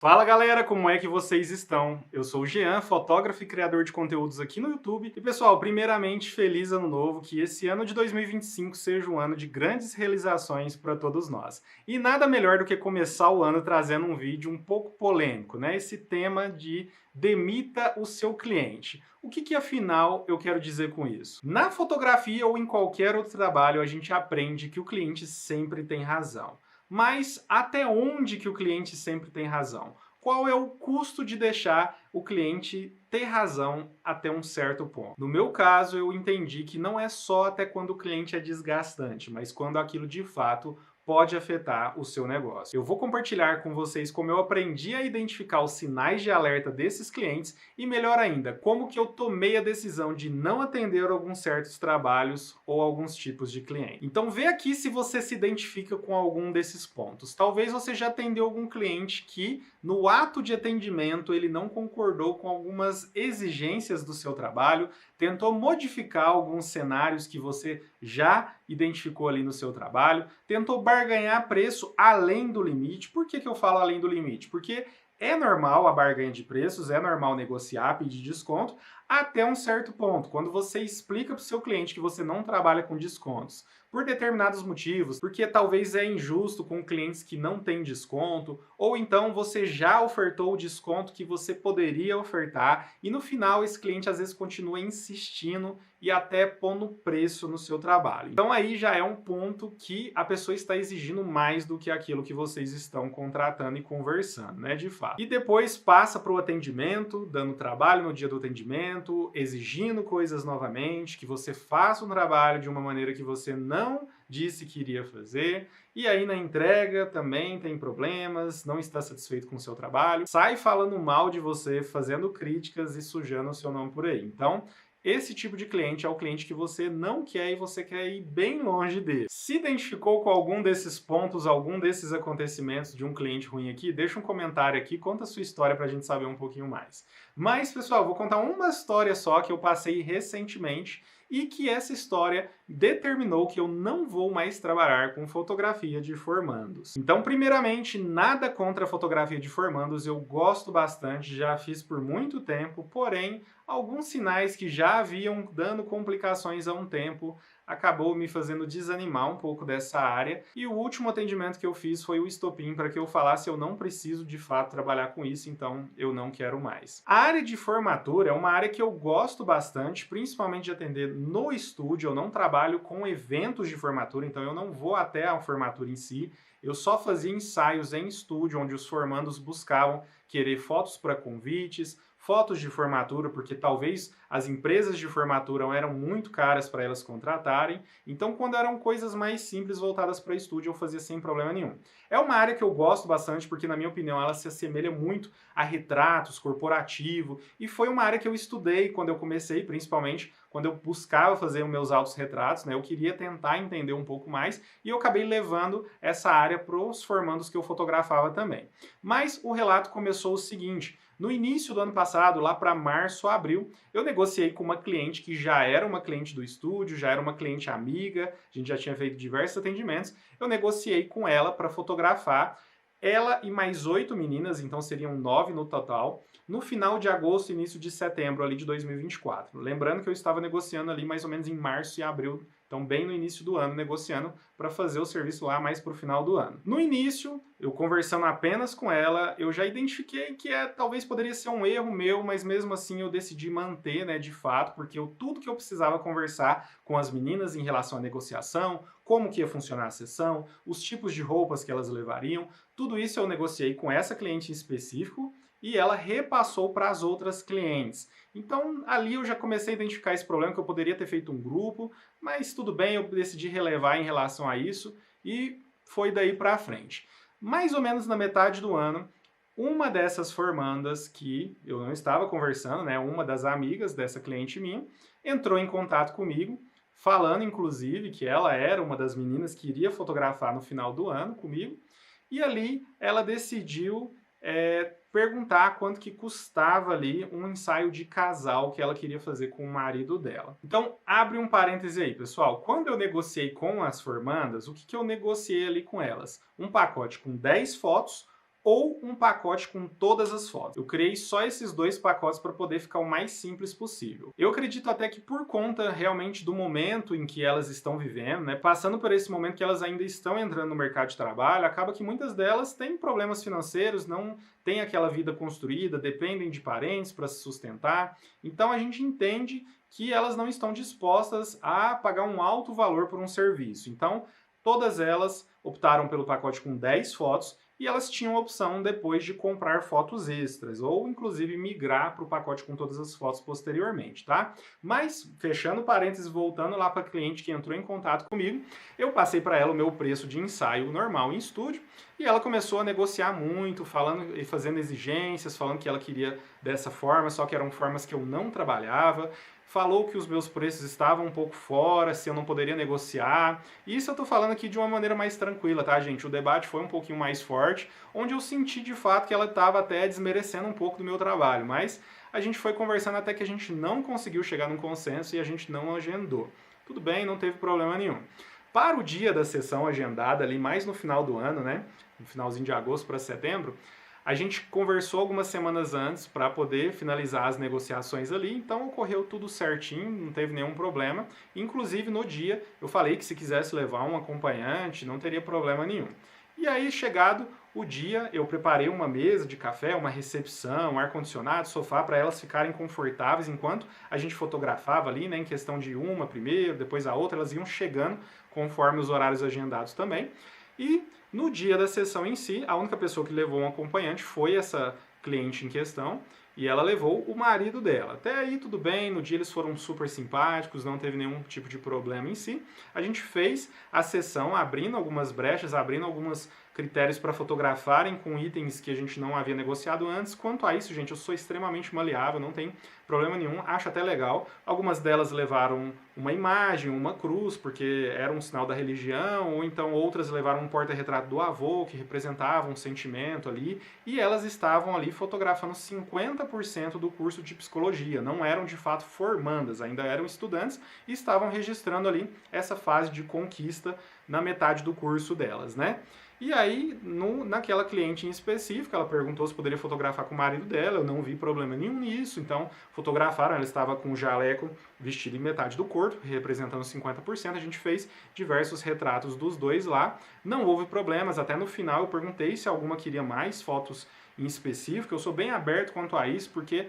Fala galera, como é que vocês estão? Eu sou o Jean, fotógrafo e criador de conteúdos aqui no YouTube. E pessoal, primeiramente, feliz ano novo, que esse ano de 2025 seja um ano de grandes realizações para todos nós. E nada melhor do que começar o ano trazendo um vídeo um pouco polêmico, né? Esse tema de demita o seu cliente. O que afinal eu quero dizer com isso? Na fotografia ou em qualquer outro trabalho, a gente aprende que o cliente sempre tem razão. Mas até onde que o cliente sempre tem razão? Qual é o custo de deixar o cliente ter razão até um certo ponto? No meu caso, eu entendi que não é só até quando o cliente é desgastante, mas quando aquilo de fato pode afetar o seu negócio. Eu vou compartilhar com vocês como eu aprendi a identificar os sinais de alerta desses clientes e, melhor ainda, como que eu tomei a decisão de não atender alguns certos trabalhos ou alguns tipos de cliente. Então vê aqui se você se identifica com algum desses pontos. Talvez você já atendeu algum cliente que, no ato de atendimento, ele não concordou com algumas exigências do seu trabalho, tentou modificar alguns cenários que você já identificou ali no seu trabalho, tentou barganhar preço além do limite. Por que eu falo além do limite? Porque é normal a barganha de preços, é normal negociar, pedir desconto, até um certo ponto. Quando você explica para o seu cliente que você não trabalha com descontos, por determinados motivos, porque talvez é injusto com clientes que não têm desconto, ou então você já ofertou o desconto que você poderia ofertar e no final esse cliente às vezes continua insistindo e até pondo preço no seu trabalho. Então aí já é um ponto que a pessoa está exigindo mais do que aquilo que vocês estão contratando e conversando, né, de fato. E depois passa para o atendimento, dando trabalho no dia do atendimento, exigindo coisas novamente, que você faça um trabalho de uma maneira que você não disse que iria fazer, e aí na entrega também tem problemas, não está satisfeito com o seu trabalho, sai falando mal de você, fazendo críticas e sujando o seu nome por aí. Então, esse tipo de cliente é o cliente que você não quer e você quer ir bem longe dele. Se identificou com algum desses pontos, algum desses acontecimentos de um cliente ruim aqui, deixa um comentário aqui, conta a sua história para a gente saber um pouquinho mais. Mas, pessoal, vou contar uma história só que eu passei recentemente e que essa história determinou que eu não vou mais trabalhar com fotografia de formandos. Então, primeiramente, nada contra a fotografia de formandos, eu gosto bastante, já fiz por muito tempo, porém, alguns sinais que já haviam dando complicações há um tempo acabou me fazendo desanimar um pouco dessa área, e o último atendimento que eu fiz foi o estopim para que eu falasse eu não preciso de fato trabalhar com isso, então eu não quero mais. A área de formatura é uma área que eu gosto bastante, principalmente de atender no estúdio. Eu não trabalho com eventos de formatura, então eu não vou até a formatura em si, eu só fazia ensaios em estúdio, onde os formandos buscavam querer fotos para convites, fotos de formatura, porque talvez as empresas de formatura eram muito caras para elas contratarem, então quando eram coisas mais simples voltadas para estúdio eu fazia sem problema nenhum. É uma área que eu gosto bastante porque, na minha opinião, ela se assemelha muito a retratos, corporativo, e foi uma área que eu estudei quando eu comecei, principalmente quando eu buscava fazer os meus autorretratos, né? Eu queria tentar entender um pouco mais e eu acabei levando essa área para os formandos que eu fotografava também. Mas o relato começou o seguinte: no início do ano passado, lá para março, abril, eu negociei com uma cliente que já era uma cliente do estúdio, já era uma cliente amiga, a gente já tinha feito diversos atendimentos, eu negociei com ela para fotografar ela e mais 8 meninas, então seriam 9 no total, no final de agosto, início de setembro ali de 2024. Lembrando que eu estava negociando ali mais ou menos em março e abril, então bem no início do ano, negociando para fazer o serviço lá mais para o final do ano. No início, eu conversando apenas com ela, eu já identifiquei que talvez poderia ser um erro meu, mas mesmo assim eu decidi manter, né, de fato, porque tudo que eu precisava conversar com as meninas em relação à negociação, como que ia funcionar a sessão, os tipos de roupas que elas levariam, tudo isso eu negociei com essa cliente em específico e ela repassou para as outras clientes. Então ali eu já comecei a identificar esse problema, que eu poderia ter feito um grupo, mas tudo bem, eu decidi relevar em relação a isso e foi daí para frente. Mais ou menos na metade do ano, uma dessas formandas que eu não estava conversando, né, uma das amigas dessa cliente minha, entrou em contato comigo, falando inclusive que ela era uma das meninas que iria fotografar no final do ano comigo, e ali ela decidiu perguntar quanto que custava ali um ensaio de casal que ela queria fazer com o marido dela. Então, abre um parêntese aí, pessoal. Quando eu negociei com as formandas, o que eu negociei ali com elas? Um pacote com 10 fotos, ou um pacote com todas as fotos. Eu criei só esses dois pacotes para poder ficar o mais simples possível. Eu acredito até que por conta realmente do momento em que elas estão vivendo, né, passando por esse momento que elas ainda estão entrando no mercado de trabalho, acaba que muitas delas têm problemas financeiros, não têm aquela vida construída, dependem de parentes para se sustentar. Então a gente entende que elas não estão dispostas a pagar um alto valor por um serviço. Então, todas elas optaram pelo pacote com 10 fotos e elas tinham a opção depois de comprar fotos extras ou inclusive migrar para o pacote com todas as fotos posteriormente, tá? Mas, fechando parênteses, voltando lá para a cliente que entrou em contato comigo, eu passei para ela o meu preço de ensaio normal em estúdio e ela começou a negociar muito, falando e fazendo exigências, falando que ela queria dessa forma, só que eram formas que eu não trabalhava. Falou que os meus preços estavam um pouco fora, se eu não poderia negociar. Isso eu tô falando aqui de uma maneira mais tranquila, tá, gente? O debate foi um pouquinho mais forte, onde eu senti de fato que ela estava até desmerecendo um pouco do meu trabalho, mas a gente foi conversando até que a gente não conseguiu chegar num consenso e a gente não agendou. Tudo bem, não teve problema nenhum. Para o dia da sessão agendada ali, mais no final do ano, né? No finalzinho de agosto para setembro, a gente conversou algumas semanas antes para poder finalizar as negociações ali, então ocorreu tudo certinho, não teve nenhum problema. Inclusive no dia eu falei que se quisesse levar um acompanhante não teria problema nenhum. E aí, chegado o dia, eu preparei uma mesa de café, uma recepção, um ar-condicionado, sofá para elas ficarem confortáveis enquanto a gente fotografava ali, né, em questão de uma primeiro, depois a outra, elas iam chegando conforme os horários agendados também. E no dia da sessão em si, a única pessoa que levou um acompanhante foi essa cliente em questão, e ela levou o marido dela. Até aí tudo bem, no dia eles foram super simpáticos, não teve nenhum tipo de problema em si. A gente fez a sessão abrindo algumas brechas, abrindo alguns critérios para fotografarem com itens que a gente não havia negociado antes. Quanto a isso, gente, eu sou extremamente maleável, não tem problema nenhum, acho até legal. Algumas delas levaram uma imagem, uma cruz, porque era um sinal da religião, ou então outras levaram um porta-retrato do avô, que representava um sentimento ali, e elas estavam ali fotografando 50% do curso de psicologia, não eram de fato formandas, ainda eram estudantes e estavam registrando ali essa fase de conquista na metade do curso delas, né? E aí, naquela cliente em específico, ela perguntou se poderia fotografar com o marido dela, eu não vi problema nenhum nisso, então fotografaram, ela estava com o jaleco vestido em metade do corpo, representando 50%, a gente fez diversos retratos dos dois lá, não houve problemas, até no final eu perguntei se alguma queria mais fotos em específico, eu sou bem aberto quanto a isso, porque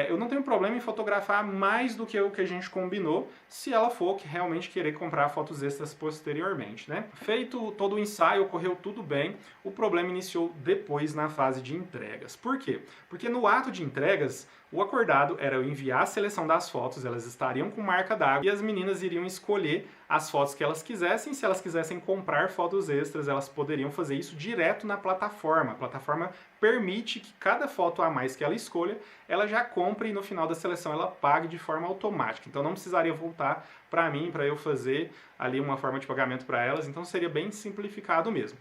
eu não tenho problema em fotografar mais do que o que a gente combinou, se ela for realmente querer comprar fotos extras posteriormente, né? Feito todo o ensaio, ocorreu tudo bem, o problema iniciou depois na fase de entregas. Por quê? Porque no ato de entregas, o acordado era eu enviar a seleção das fotos, elas estariam com marca d'água e as meninas iriam escolher as fotos que elas quisessem. Se elas quisessem comprar fotos extras, elas poderiam fazer isso direto na plataforma. A plataforma permite que cada foto a mais que ela escolha, ela já compre e no final da seleção ela pague de forma automática. Então não precisaria voltar para mim, para eu fazer ali uma forma de pagamento para elas, então seria bem simplificado mesmo.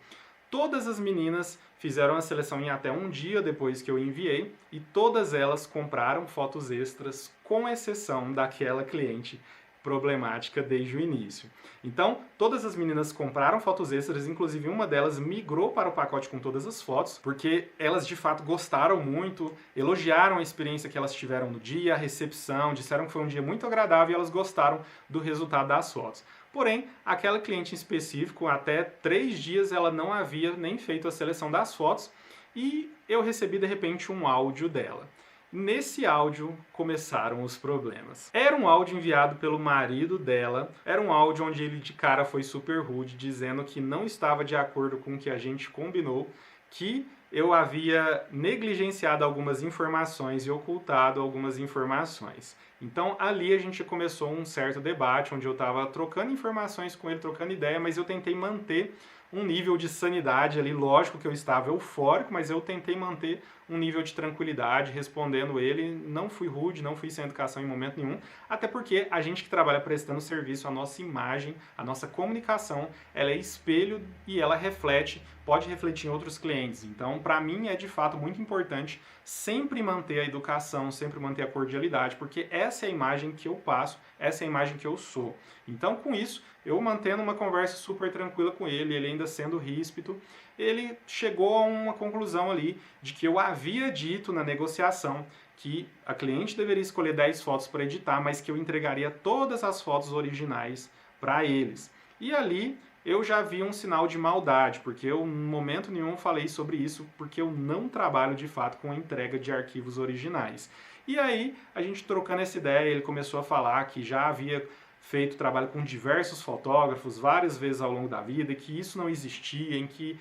Todas as meninas fizeram a seleção em até um dia depois que eu enviei e todas elas compraram fotos extras, com exceção daquela cliente problemática desde o início. Então, todas as meninas compraram fotos extras, inclusive uma delas migrou para o pacote com todas as fotos, porque elas de fato gostaram muito, elogiaram a experiência que elas tiveram no dia, a recepção, disseram que foi um dia muito agradável e elas gostaram do resultado das fotos. Porém, aquela cliente em específico, até 3 dias ela não havia nem feito a seleção das fotos e eu recebi de repente um áudio dela. Nesse áudio começaram os problemas. Era um áudio enviado pelo marido dela, era um áudio onde ele de cara foi super rude, dizendo que não estava de acordo com o que a gente combinou, que eu havia negligenciado algumas informações e ocultado algumas informações. Então ali a gente começou um certo debate, onde eu estava trocando informações com ele, trocando ideia, mas eu tentei manter um nível de sanidade ali, lógico que eu estava eufórico, mas eu tentei manter um nível de tranquilidade, respondendo ele, não fui rude, não fui sem educação em momento nenhum, até porque a gente que trabalha prestando serviço, a nossa imagem, a nossa comunicação, ela é espelho e ela reflete pode refletir em outros clientes. Então, para mim, é de fato muito importante sempre manter a educação, sempre manter a cordialidade, porque essa é a imagem que eu passo, essa é a imagem que eu sou. Então, com isso, eu mantendo uma conversa super tranquila com ele ainda sendo ríspido, ele chegou a uma conclusão ali de que eu havia dito na negociação que a cliente deveria escolher 10 fotos para editar, mas que eu entregaria todas as fotos originais para eles. E ali eu já vi um sinal de maldade, porque eu, em momento nenhum, falei sobre isso, porque eu não trabalho de fato com a entrega de arquivos originais. E aí, a gente trocando essa ideia, ele começou a falar que já havia feito trabalho com diversos fotógrafos várias vezes ao longo da vida, que isso não existia, em que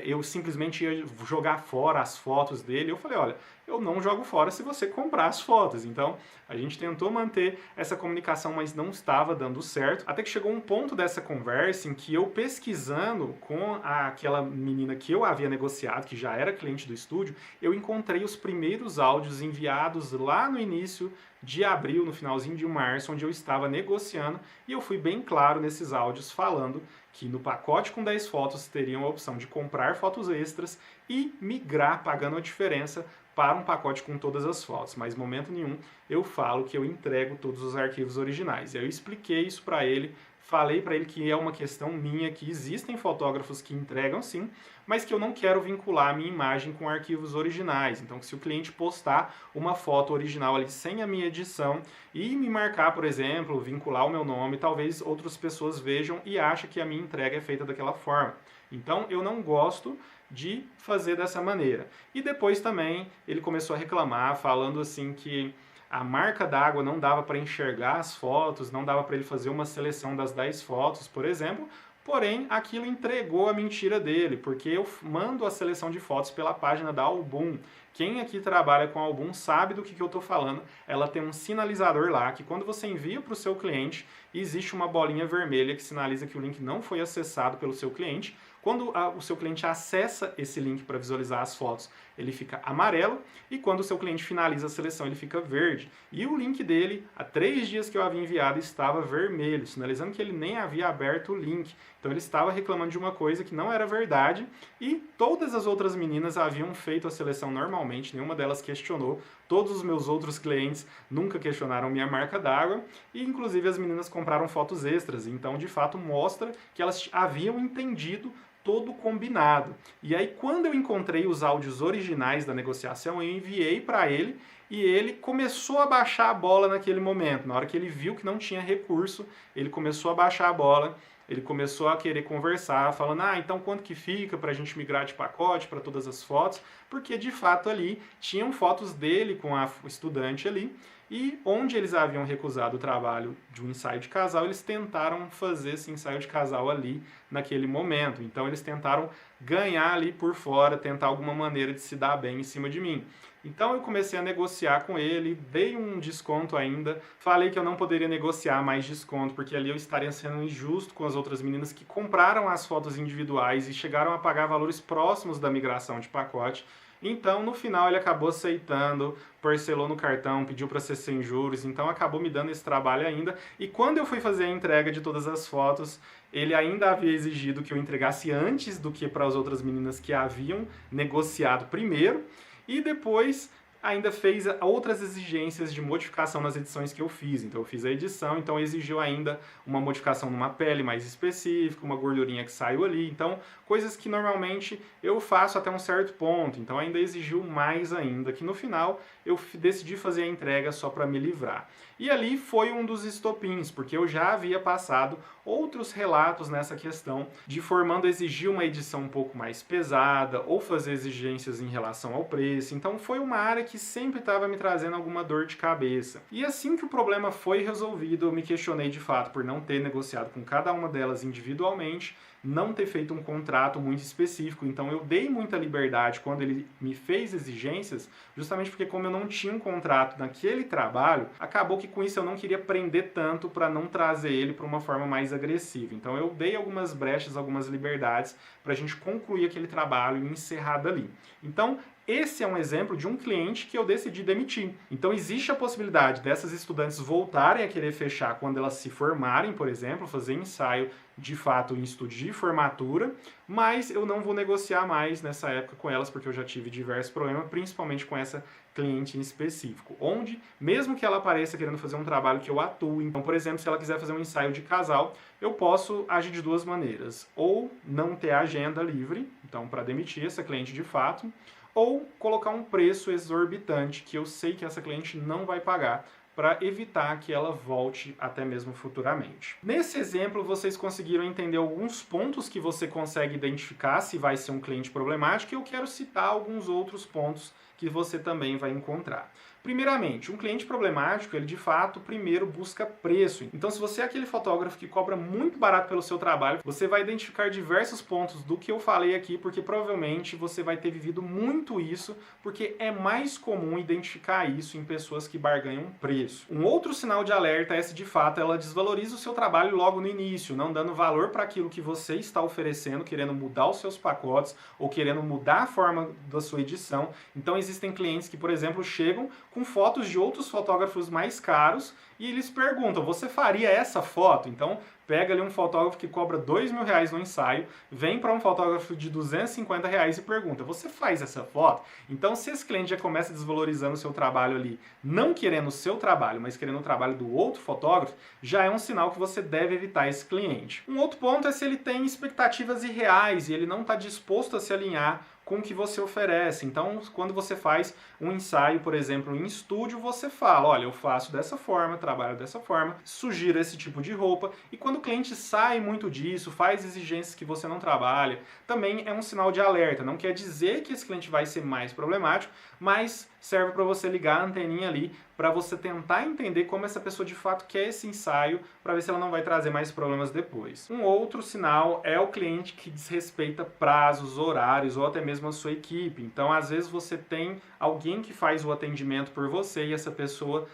eu simplesmente ia jogar fora as fotos dele. Eu falei, olha, eu não jogo fora se você comprar as fotos. Então, a gente tentou manter essa comunicação, mas não estava dando certo. Até que chegou um ponto dessa conversa em que eu, pesquisando com aquela menina que eu havia negociado, que já era cliente do estúdio, eu encontrei os primeiros áudios enviados lá no início de abril, no finalzinho de março, onde eu estava negociando, e eu fui bem claro nesses áudios falando que no pacote com 10 fotos teriam a opção de comprar fotos extras e migrar pagando a diferença para um pacote com todas as fotos, mas em momento nenhum eu falo que eu entrego todos os arquivos originais. Eu expliquei isso para ele, falei para ele que é uma questão minha, que existem fotógrafos que entregam sim, mas que eu não quero vincular a minha imagem com arquivos originais. Então, que se o cliente postar uma foto original ali sem a minha edição e me marcar, por exemplo, vincular o meu nome, talvez outras pessoas vejam e achem que a minha entrega é feita daquela forma. Então, eu não gosto de fazer dessa maneira. E depois também ele começou a reclamar, falando assim que a marca d'água não dava para enxergar as fotos, não dava para ele fazer uma seleção das 10 fotos, por exemplo, porém aquilo entregou a mentira dele, porque eu mando a seleção de fotos pela página da Album. Quem aqui trabalha com a Album sabe do que eu estou falando. Ela tem um sinalizador lá, que quando você envia para o seu cliente, existe uma bolinha vermelha que sinaliza que o link não foi acessado pelo seu cliente. Quando o seu cliente acessa esse link para visualizar as fotos, ele fica amarelo, e quando o seu cliente finaliza a seleção, ele fica verde. E o link dele, há 3 dias que eu havia enviado, estava vermelho, sinalizando que ele nem havia aberto o link. Então ele estava reclamando de uma coisa que não era verdade, e todas as outras meninas haviam feito a seleção normalmente, nenhuma delas questionou. Todos os meus outros clientes nunca questionaram minha marca d'água, e inclusive as meninas compraram fotos extras. Então, de fato, mostra que elas haviam entendido todo combinado. E aí, quando eu encontrei os áudios originais da negociação, eu enviei para ele e ele começou a baixar a bola naquele momento. Na hora que ele viu que não tinha recurso, ele começou a baixar a bola, ele começou a querer conversar, falando, então quanto que fica para a gente migrar de pacote para todas as fotos? Porque, de fato, ali tinham fotos dele com a estudante ali, e onde eles haviam recusado o trabalho de um ensaio de casal, eles tentaram fazer esse ensaio de casal ali naquele momento. Então eles tentaram ganhar ali por fora, tentar alguma maneira de se dar bem em cima de mim. Então eu comecei a negociar com ele, dei um desconto ainda, falei que eu não poderia negociar mais desconto, porque ali eu estaria sendo injusto com as outras meninas que compraram as fotos individuais e chegaram a pagar valores próximos da migração de pacote. Então, no final, ele acabou aceitando, parcelou no cartão, pediu para ser sem juros, então acabou me dando esse trabalho ainda. E quando eu fui fazer a entrega de todas as fotos, ele ainda havia exigido que eu entregasse antes do que para as outras meninas que haviam negociado primeiro, e depois ainda fez outras exigências de modificação nas edições que eu fiz. Então eu fiz a edição, então exigiu ainda uma modificação numa pele mais específica, uma gordurinha que saiu ali. Então, coisas que normalmente eu faço até um certo ponto. Então ainda exigiu mais ainda, que no final eu decidi fazer a entrega só para me livrar. E ali foi um dos estopins, porque eu já havia passado outros relatos nessa questão de formando exigir uma edição um pouco mais pesada ou fazer exigências em relação ao preço. Então foi uma área que sempre estava me trazendo alguma dor de cabeça. E assim que o problema foi resolvido, eu me questionei de fato por não ter negociado com cada uma delas individualmente, não ter feito um contrato muito específico. Então eu dei muita liberdade quando ele me fez exigências, justamente porque como eu não tinha um contrato naquele trabalho, acabou que com isso eu não queria prender tanto para não trazer ele para uma forma mais agressiva. Então eu dei algumas brechas, algumas liberdades para a gente concluir aquele trabalho e encerrar dali. Então esse é um exemplo de um cliente que eu decidi demitir. Então existe a possibilidade dessas estudantes voltarem a querer fechar quando elas se formarem, por exemplo, fazer ensaio de fato em estúdio de formatura, mas eu não vou negociar mais nessa época com elas, porque eu já tive diversos problemas, principalmente com essa cliente em específico, onde, mesmo que ela apareça querendo fazer um trabalho que eu atue, então, por exemplo, se ela quiser fazer um ensaio de casal, eu posso agir de duas maneiras, ou não ter a agenda livre, então para demitir essa cliente de fato, ou colocar um preço exorbitante que eu sei que essa cliente não vai pagar, para evitar que ela volte até mesmo futuramente. Nesse exemplo, vocês conseguiram entender alguns pontos que você consegue identificar se vai ser um cliente problemático, e eu quero citar alguns outros pontos que você também vai encontrar. Primeiramente, um cliente problemático, ele de fato primeiro busca preço. Então, se você é aquele fotógrafo que cobra muito barato pelo seu trabalho, você vai identificar diversos pontos do que eu falei aqui, porque provavelmente você vai ter vivido muito isso, porque é mais comum identificar isso em pessoas que barganham preço. Um outro sinal de alerta é se de fato ela desvaloriza o seu trabalho logo no início, não dando valor para aquilo que você está oferecendo, querendo mudar os seus pacotes ou querendo mudar a forma da sua edição. Então, existem clientes que, por exemplo, chegam com fotos de outros fotógrafos mais caros e eles perguntam, você faria essa foto? Então, pega ali um fotógrafo que cobra R$2.000 no ensaio, vem para um fotógrafo de R$250 e pergunta, você faz essa foto? Então, se esse cliente já começa desvalorizando o seu trabalho ali, não querendo o seu trabalho, mas querendo o trabalho do outro fotógrafo, já é um sinal que você deve evitar esse cliente. Um outro ponto é se ele tem expectativas irreais e ele não está disposto a se alinhar com o que você oferece. Então, quando você faz um ensaio, por exemplo, em estúdio, você fala, olha, eu faço dessa forma, trabalho dessa forma, sugiro esse tipo de roupa, e quando o cliente sai muito disso, faz exigências que você não trabalha, também é um sinal de alerta. Não quer dizer que esse cliente vai ser mais problemático, mas serve para você ligar a anteninha ali, para você tentar entender como essa pessoa de fato quer esse ensaio, para ver se ela não vai trazer mais problemas depois. Um outro sinal é o cliente que desrespeita prazos, horários ou até mesmo a sua equipe. Então, às vezes você tem alguém que faz o atendimento por você e essa pessoa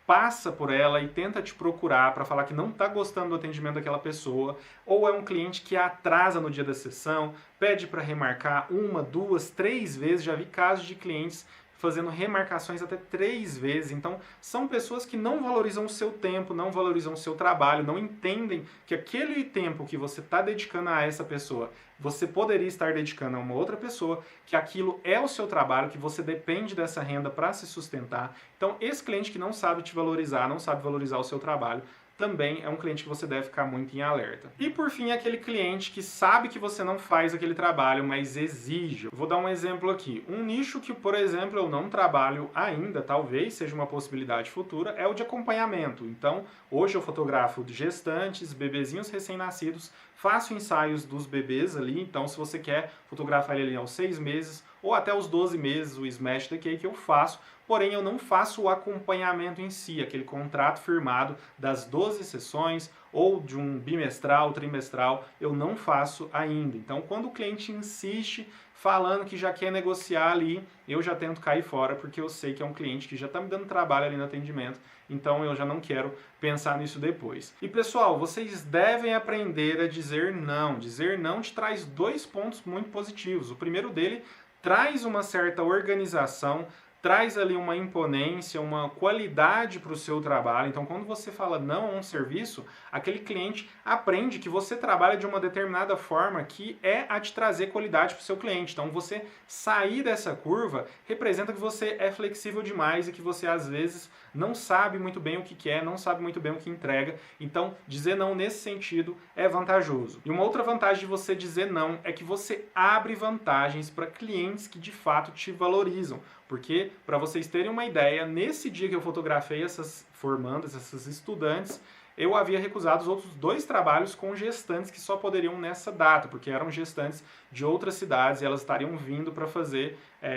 passa por ela e tenta te procurar para falar que não está gostando do atendimento daquela pessoa, ou é um cliente que atrasa no dia da sessão, pede para remarcar 1, 2, 3 vezes. Já vi casos de clientes fazendo remarcações até 3 vezes. Então, são pessoas que não valorizam o seu tempo, não valorizam o seu trabalho, não entendem que aquele tempo que você está dedicando a essa pessoa, você poderia estar dedicando a uma outra pessoa, que aquilo é o seu trabalho, que você depende dessa renda para se sustentar. Então, esse cliente que não sabe te valorizar, não sabe valorizar o seu trabalho, também é um cliente que você deve ficar muito em alerta. E por fim, aquele cliente que sabe que você não faz aquele trabalho, mas exige. Vou dar um exemplo aqui. Um nicho que, por exemplo, eu não trabalho ainda, talvez seja uma possibilidade futura, é o de acompanhamento. Então, hoje eu fotografo gestantes, bebezinhos recém-nascidos, faço ensaios dos bebês ali, então se você quer fotografar ele ali aos 6 meses ou até os 12 meses, o Smash the Cake eu faço, porém eu não faço o acompanhamento em si, aquele contrato firmado das 12 sessões ou de um bimestral, trimestral, eu não faço ainda. Então, quando o cliente insiste falando que já quer negociar ali, eu já tento cair fora, porque eu sei que é um cliente que já está me dando trabalho ali no atendimento, então eu já não quero pensar nisso depois. E pessoal, vocês devem aprender a dizer não. Dizer não te traz 2 pontos muito positivos. O primeiro dele traz uma certa organização, traz ali uma imponência, uma qualidade para o seu trabalho. Então, quando você fala não a um serviço, aquele cliente aprende que você trabalha de uma determinada forma que é a te trazer qualidade para o seu cliente. Então, você sair dessa curva representa que você é flexível demais e que você, às vezes, não sabe muito bem o que quer, não sabe muito bem o que entrega. Então, dizer não nesse sentido é vantajoso. E uma outra vantagem de você dizer não é que você abre vantagens para clientes que, de fato, te valorizam. Porque, para vocês terem uma ideia, nesse dia que eu fotografei essas formandas, essas estudantes, eu havia recusado os outros 2 trabalhos com gestantes que só poderiam nessa data, porque eram gestantes de outras cidades e elas estariam vindo para fazer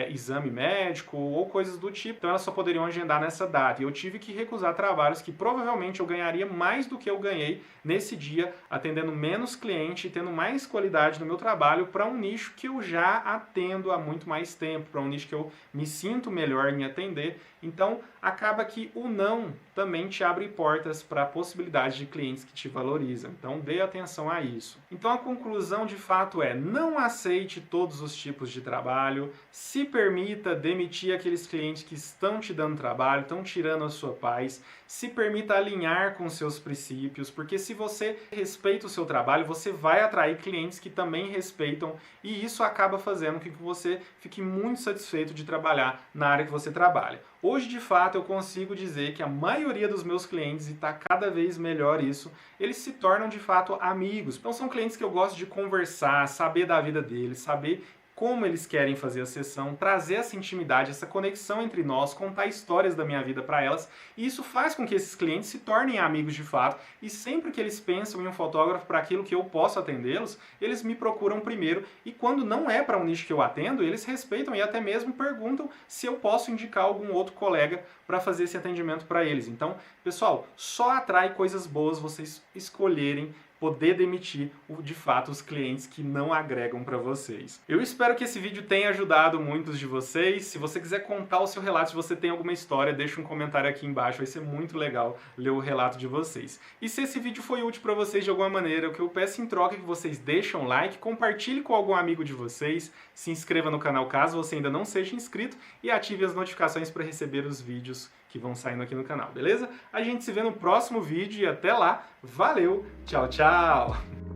exame médico ou coisas do tipo, então elas só poderiam agendar nessa data. E eu tive que recusar trabalhos que provavelmente eu ganharia mais do que eu ganhei nesse dia, atendendo menos cliente e tendo mais qualidade no meu trabalho para um nicho que eu já atendo há muito mais tempo, para um nicho que eu me sinto melhor em atender. Então, acaba que o não também te abre portas para a possibilidade de clientes que te valorizam. Então, dê atenção a isso. Então, a conclusão de fato é: não aceite todos os tipos de trabalho. Se Se permita demitir aqueles clientes que estão te dando trabalho, estão tirando a sua paz. Se permita alinhar com seus princípios, porque se você respeita o seu trabalho, você vai atrair clientes que também respeitam e isso acaba fazendo com que você fique muito satisfeito de trabalhar na área que você trabalha. Hoje, de fato, eu consigo dizer que a maioria dos meus clientes, e está cada vez melhor isso, eles se tornam de fato amigos. Então são clientes que eu gosto de conversar, saber da vida deles, saber como eles querem fazer a sessão, trazer essa intimidade, essa conexão entre nós, contar histórias da minha vida para elas, e isso faz com que esses clientes se tornem amigos de fato, e sempre que eles pensam em um fotógrafo para aquilo que eu posso atendê-los, eles me procuram primeiro, e quando não é para um nicho que eu atendo, eles respeitam e até mesmo perguntam se eu posso indicar algum outro colega para fazer esse atendimento para eles. Então, pessoal, só atrai coisas boas vocês escolherem poder demitir, de fato, os clientes que não agregam para vocês. Eu espero que esse vídeo tenha ajudado muitos de vocês. Se você quiser contar o seu relato, se você tem alguma história, deixa um comentário aqui embaixo, vai ser muito legal ler o relato de vocês. E se esse vídeo foi útil para vocês de alguma maneira, o que eu peço em troca é que vocês deixem um like, compartilhe com algum amigo de vocês, se inscreva no canal caso você ainda não seja inscrito e ative as notificações para receber os vídeos que vão saindo aqui no canal, beleza? A gente se vê no próximo vídeo e até lá, valeu, tchau, tchau!